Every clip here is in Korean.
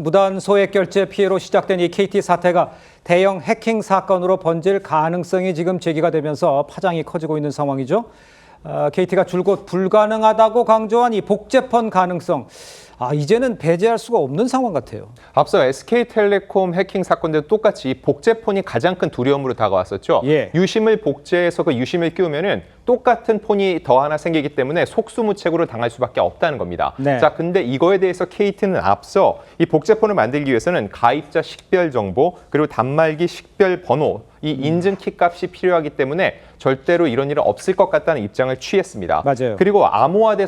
무단 소액 결제 피해로 시작된 이 KT 사태가 대형 해킹 사건으로 번질 가능성이 지금 제기가 되면서 파장이 커지고 있는 상황이죠. KT가 줄곧 불가능하다고 강조한 이 복제폰 가능성. 이제는 배제할 수가 없는 상황 같아요. 앞서 SK텔레콤 해킹 사건도 똑같이 복제폰이 가장 큰 두려움으로 다가왔었죠. 예. 유심을 복제해서 그 유심을 끼우면은 똑같은 폰이 더 하나 생기기 때문에 속수무책으로 당할 수밖에 없다는 겁니다. 네. 자, 근데 이거에 대해서 KT는 앞서 이 복제폰을 만들기 위해서는 가입자 식별 정보 그리고 단말기 식별 번호 이 인증 키 값이 필요하기 때문에 절대로 이런 일은 없을 것 같다는 입장을 취했습니다. 맞아요. 그리고 암호화된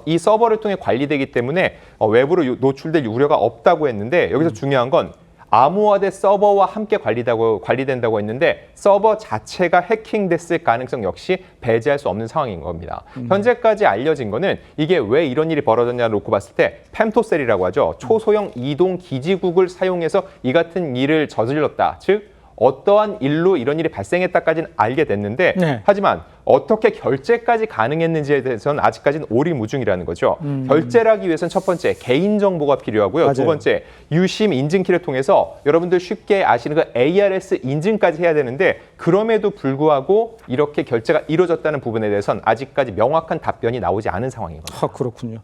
이 서버를 통해 관리되기 때문에 외부로 노출될 우려가 없다고 했는데 여기서 중요한 건 암호화된 서버와 함께 관리된다고 했는데 서버 자체가 해킹됐을 가능성 역시 배제할 수 없는 상황인 겁니다. 현재까지 알려진 거는 이게 왜 이런 일이 벌어졌냐를 놓고 봤을 때 펨토셀이라고 하죠. 초소형 이동 기지국을 사용해서 이 같은 일을 저질렀다. 즉 어떠한 일로 이런 일이 발생했다까지는 알게 됐는데 네. 하지만 어떻게 결제까지 가능했는지에 대해서는 아직까지는 오리무중이라는 거죠. 결제를 하기 위해서는 첫 번째 개인정보가 필요하고요. 맞아요. 두 번째 유심 인증키를 통해서 여러분들 쉽게 아시는 그 ARS 인증까지 해야 되는데 그럼에도 불구하고 이렇게 결제가 이루어졌다는 부분에 대해서는 아직까지 명확한 답변이 나오지 않은 상황인 겁니다. 그렇군요.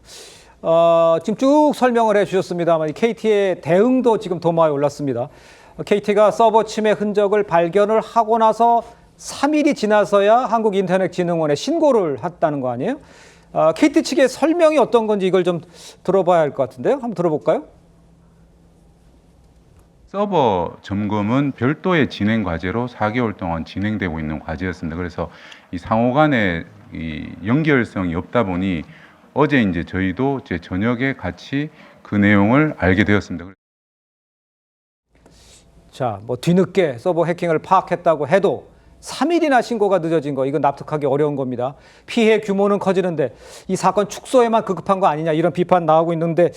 지금 쭉 설명을 해주셨습니다만 KT의 대응도 지금 도마에 올랐습니다. KT가 서버 침해 흔적을 발견을 하고 나서 3일이 지나서야 한국인터넷진흥원에 신고를 했다는 거 아니에요? KT 측의 설명이 어떤 건지 이걸 좀 들어봐야 할 것 같은데요. 한번 들어볼까요? 서버 점검은 별도의 진행 과제로 4개월 동안 진행되고 있는 과제였습니다. 그래서 이 상호 간의 이 연결성이 없다 보니 어제 이제 저희도 저녁에 같이 그 내용을 알게 되었습니다. 자, 뒤늦게 서버 해킹을 파악했다고 해도 3일이나 신고가 늦어진 거, 이건 납득하기 어려운 겁니다. 피해 규모는 커지는데 이 사건 축소에만 급급한 거 아니냐 이런 비판 나오고 있는데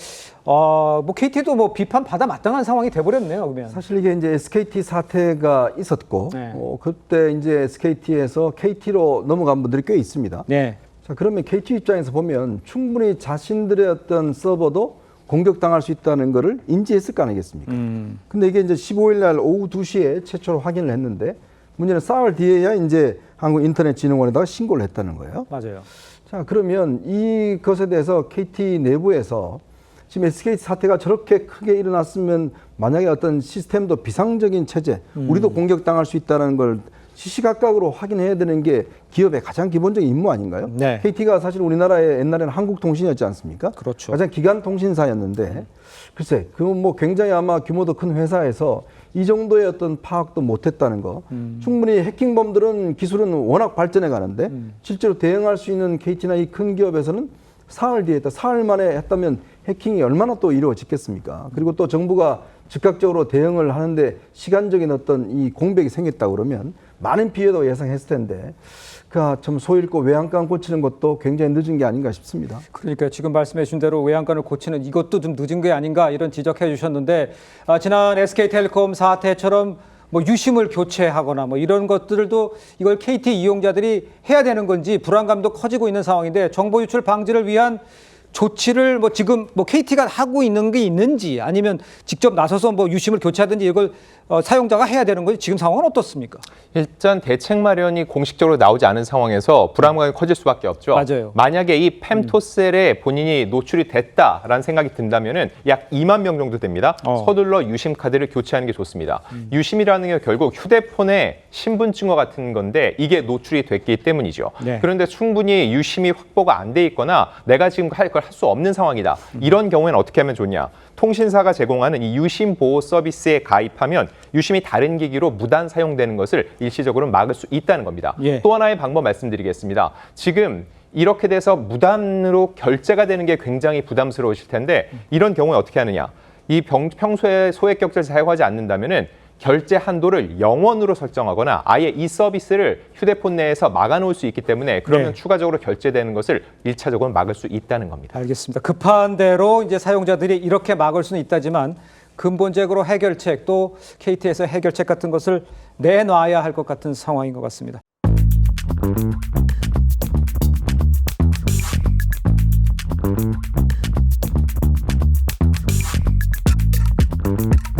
KT도 비판 받아 마땅한 상황이 돼버렸네요. 그러면 사실 이게 이제 SKT 사태가 있었고 네. 그때 이제 SKT에서 KT로 넘어간 분들이 꽤 있습니다. 네. 자, 그러면 KT 입장에서 보면 충분히 자신들의 어떤 서버도 공격당할 수 있다는 것을 인지했을 거 아니겠습니까? 근데 이게 이제 15일 날 오후 2시에 최초로 확인을 했는데 문제는 사흘 뒤에야 이제 한국인터넷진흥원에다가 신고를 했다는 거예요. 맞아요. 자, 그러면 이것에 대해서 KT 내부에서 지금 SKT 사태가 저렇게 크게 일어났으면 만약에 어떤 시스템도 비상적인 체제, 우리도 공격당할 수 있다는 걸 시시각각으로 확인해야 되는 게 기업의 가장 기본적인 임무 아닌가요? 네. KT가 사실 우리나라의 옛날에는 한국통신이었지 않습니까? 그렇죠. 가장 기간 통신사였는데 글쎄, 그건 굉장히 아마 규모도 큰 회사에서 이 정도의 어떤 파악도 못했다는 거. 충분히 해킹범들은 기술은 워낙 발전해 가는데 실제로 대응할 수 있는 KT나 이 큰 기업에서는 사흘 뒤에 했다. 사흘 만에 했다면 해킹이 얼마나 또 이루어지겠습니까? 그리고 또 정부가 즉각적으로 대응을 하는데 시간적인 어떤 이 공백이 생겼다 그러면 많은 피해도 예상했을 텐데 참 소잃고 외양간 고치는 것도 굉장히 늦은 게 아닌가 싶습니다. 그러니까 지금 말씀해 주신 대로 외양간을 고치는 이것도 좀 늦은 게 아닌가 이런 지적해 주셨는데 지난 SK텔레콤 사태처럼 유심을 교체하거나 이런 것들도 이걸 KT 이용자들이 해야 되는 건지 불안감도 커지고 있는 상황인데 정보 유출 방지를 위한 조치를 지금 KT가 하고 있는 게 있는지 아니면 직접 나서서 유심을 교체하든지 이걸 사용자가 해야 되는 건지 지금 상황은 어떻습니까? 일단 대책 마련이 공식적으로 나오지 않은 상황에서 불안감이 커질 수밖에 없죠. 맞아요. 만약에 이 펨토셀에 본인이 노출이 됐다라는 생각이 든다면은 약 2만 명 정도 됩니다. 서둘러 유심 카드를 교체하는 게 좋습니다. 유심이라는 게 결국 휴대폰의 신분증과 같은 건데 이게 노출이 됐기 때문이죠. 네. 그런데 충분히 유심이 확보가 안 돼 있거나 내가 지금 할 수 없는 상황이다. 이런 경우에는 어떻게 하면 좋냐? 통신사가 제공하는 이 유심 보호 서비스에 가입하면 유심이 다른 기기로 무단 사용되는 것을 일시적으로 막을 수 있다는 겁니다. 예. 또 하나의 방법 말씀드리겠습니다. 지금 이렇게 돼서 무단으로 결제가 되는 게 굉장히 부담스러우실 텐데 이런 경우에 어떻게 하느냐? 평소에 소액 결제를 사용하지 않는다면은 결제 한도를 0원으로 설정하거나 아예 이 서비스를 휴대폰 내에서 막아놓을 수 있기 때문에 그러면 네. 추가적으로 결제되는 것을 1차적으로 막을 수 있다는 겁니다. 알겠습니다. 급한 대로 이제 사용자들이 이렇게 막을 수는 있다지만 근본적으로 해결책 또 KT에서 해결책 같은 것을 내놔야 할 것 같은 상황인 것 같습니다. 있습니다.